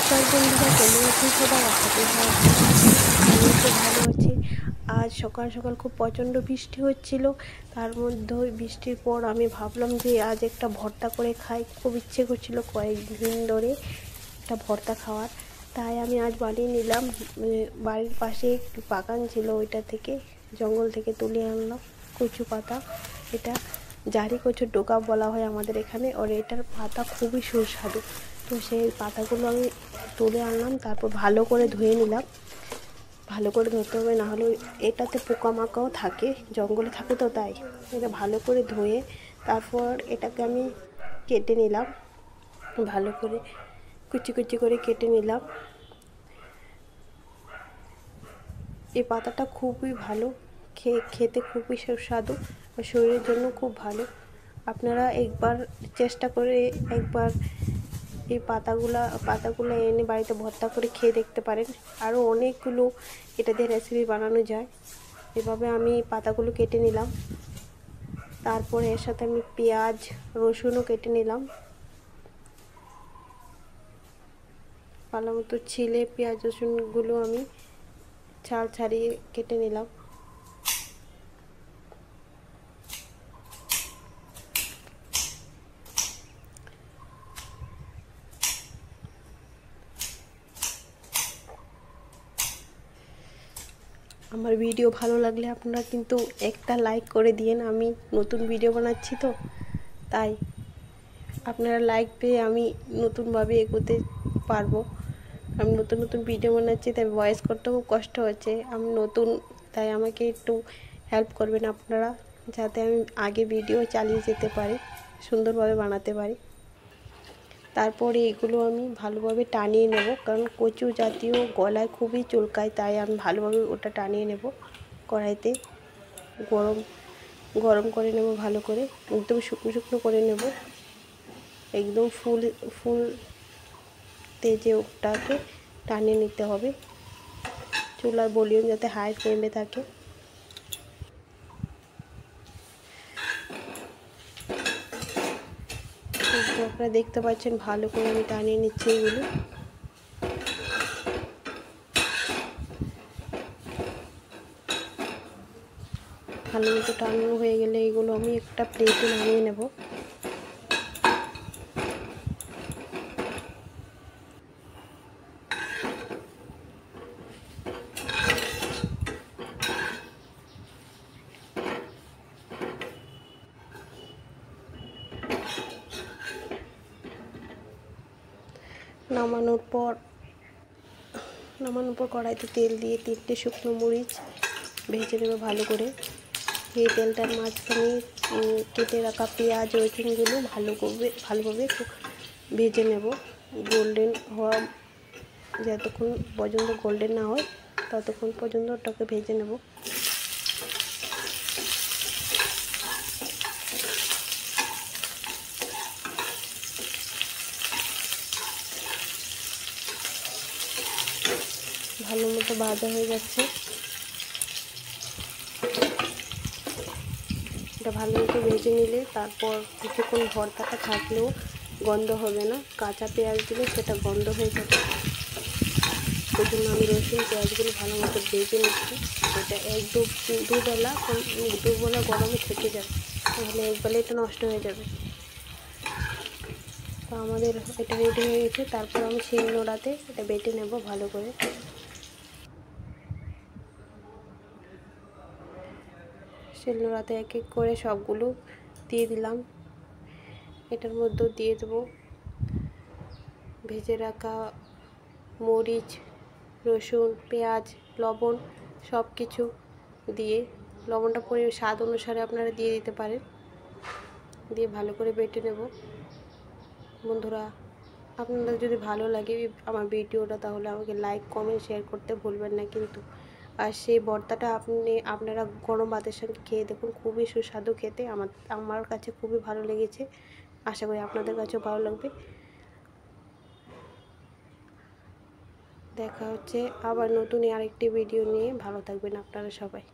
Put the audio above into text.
নমস্কার বন্ধুরা, কেমন আছেন সবাই? আশা করি সবাই ভালো আছেন। আমি তো ভালো আছি। আজ সকাল সকাল খুব প্রচণ্ড বৃষ্টি হচ্ছিল। তার মধ্যে ওই বৃষ্টির পর আমি ভাবলাম যে আজ একটা ভর্তা করে খাই। খুব ইচ্ছে করছিল কয়েকদিন ধরে একটা ভর্তা খাওয়ার, তাই আমি আজ বানিয়ে নিলাম। বাড়ির পাশে একটু বাগান ছিল, ওইটা থেকে জঙ্গল থেকে তুলে আনলাম কচু পাতা। এটা জারি কচুর ডোকা বলা হয় আমাদের এখানে, আর এটার পাতা খুবই সুস্বাদু। তো সেই পাতাগুলো আমি তুলে আনলাম, তারপর ভালো করে ধুয়ে নিলাম। ভালো করে ধুতে হবে, নাহলে এটাতে পোকামাকড়ও থাকে, জঙ্গলে থাকে, তো তাই এটা ভালো করে ধুয়ে তারপর এটাকে আমি কেটে নিলাম। ভালো করে কুচি কুচি করে কেটে নিলাম। এই পাতাটা খুবই ভালো, খেতে খুবই সুস্বাদু, আর শরীরের জন্য খুব ভালো। আপনারা একবার চেষ্টা করে একবার এই পাতাগুলো এনে বাড়িতে ভর্তা করে খেয়ে দেখতে পারেন। আরও অনেকগুলো এটা দিয়ে রেসিপি বানানো যায়। এভাবে আমি পাতাগুলো কেটে নিলাম। তারপরে এর সাথে আমি পেঁয়াজ রসুনও কেটে নিলাম। ভালো মতো ছিলে পেঁয়াজ রসুনগুলো আমি ছাল ছাড়িয়ে কেটে নিলাম। আমার ভিডিও ভালো লাগলে আপনারা কিন্তু একটা লাইক করে দিয়েন। আমি নতুন ভিডিও বানাচ্ছি, তো তাই আপনারা লাইক পেয়ে আমি নতুনভাবে এগোতে পারবো। আমি নতুন নতুন ভিডিও বানাচ্ছি, তাই ভয়েস করতে খুব কষ্ট হচ্ছে। আমি নতুন, তাই আমাকে একটু হেল্প করবেন আপনারা, যাতে আমি আগে ভিডিও চালিয়ে যেতে পারি, সুন্দরভাবে বানাতে পারি। তারপরে এগুলো আমি ভালোভাবে টানিয়ে নেব, কারণ কচু জাতীয় গলায় খুবই চুলকায়, তাই আমি ভালোভাবে ওটা টানিয়ে নেব। কড়াইতে গরম করে নেব, ভালো করে একদম শুকনো শুকনো করে নেব, একদম ফুল তেজে ওটাকে টানিয়ে নিতে হবে। চুলার ভলিউম যাতে হাই ফ্লেমে থাকে। আপনারা দেখতে পাচ্ছেন ভালো করে আমি টানিয়ে নিচ্ছি এগুলো। ভালো মতো টানানো হয়ে গেলে এগুলো আমি একটা প্লেটে নামিয়ে নেব। নামানোর পর কড়াইতে তেল দিয়ে 3টে শুকনো মরিচ ভেজে নেব ভালো করে। এই তেলটার মাঝখানে কেটে রাখা পেঁয়াজ রসুনগুলো ভালোভাবে ভেজে নেব। গোল্ডেন হওয়া যতক্ষণ পর্যন্ত গোল্ডেন না হয় ততক্ষণ পর্যন্ত ওটাকে ভেজে নেব। ভালো মতো ভাজা হয়ে যাচ্ছে। এটা ভালো মতো ভেজে নিলে তারপর কিছুক্ষণ ভর্তাটা থাকলেও গন্ধ হবে না, কাঁচা পেঁয়াজ দিলে সেটা গন্ধ হয়ে যাবে। ওই জন্য আমি রসুন পেঁয়াজগুলো ভালো মতো ভেজে নিচ্ছি। এটা দুবেলা গরমে থেকে যাবে, তাহলে একবেলা এটা নষ্ট হয়ে যাবে। তো আমাদের এটা রেডি হয়ে গেছে। তারপর আমি শিলনোড়াতে এটা বেটে নেব ভালো করে। শিলনোড়াতে এক এক করে সবগুলো দিয়ে দিলাম। এটার মধ্যে দিয়ে দেবো ভেজে রাখা মরিচ, রসুন, পেঁয়াজ, লবণ, সব কিছু দিয়ে, লবণটা স্বাদ অনুসারে আপনারা দিয়ে দিতে পারেন। দিয়ে ভালো করে বেটে নেব। বন্ধুরা, আপনাদের যদি ভালো লাগে আমার ভিডিওটা, তাহলে আমাকে লাইক কমেন্ট শেয়ার করতে ভুলবেন না কিন্তু। আর সেই ভর্তাটা আপনারা গরম ভাতের সঙ্গে খেয়ে দেখুন, খুবই সুস্বাদু খেতে। আমার কাছে খুবই ভালো লেগেছে, আশা করি আপনাদের কাছেও ভালো লাগবে। দেখা হচ্ছে আবার নতুন আরেকটি ভিডিও নিয়ে। ভালো থাকবেন আপনারা সবাই।